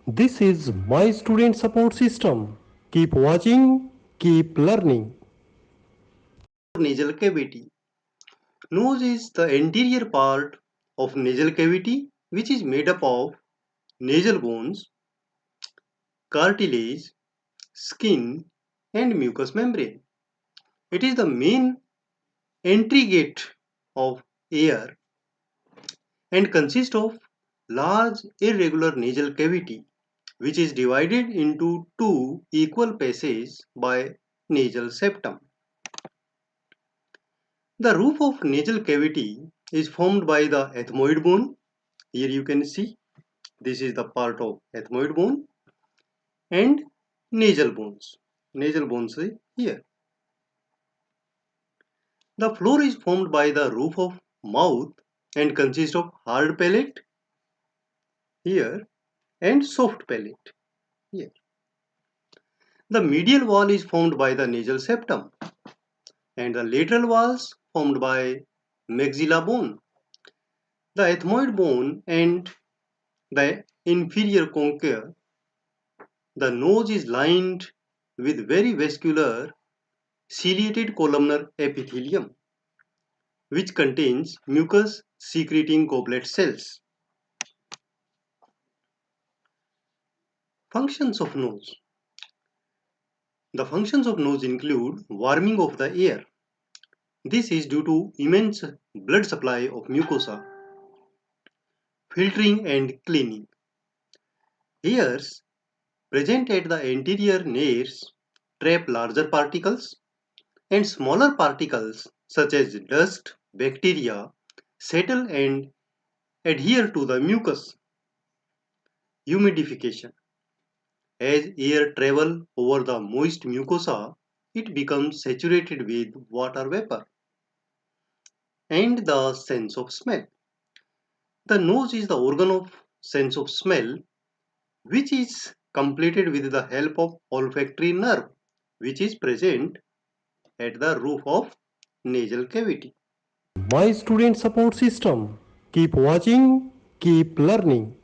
This is my student support system. Keep watching, keep learning. Nasal cavity. Nose is the anterior part of nasal cavity which is made up of nasal bones, cartilage, skin and mucous membrane. It is the main entry gate of air and consists of large irregular nasal cavity which is divided into two equal passages by nasal septum. The roof of nasal cavity is formed by the ethmoid bone. Here you can see this is the part of ethmoid bone and nasal bones. Nasal bones is here. The floor is formed by the roof of mouth and consists of hard palate here and soft palate here. The medial wall is formed by the nasal septum and the lateral walls formed by maxilla bone. The ethmoid bone and the inferior concha. The nose is lined with very vascular ciliated columnar epithelium which contains mucus secreting goblet cells. Functions of nose. The functions of nose include warming of the air. This is due to immense blood supply of mucosa, filtering and cleaning. Hairs present at the anterior nares trap larger particles and smaller particles such as dust, bacteria settle and adhere to the mucus. Humidification. As air travels over the moist mucosa, it becomes saturated with water vapor. And the sense of smell. The nose is the organ of sense of smell which is completed with the help of olfactory nerve which is present at the roof of nasal cavity. My student support system. Keep watching, keep learning.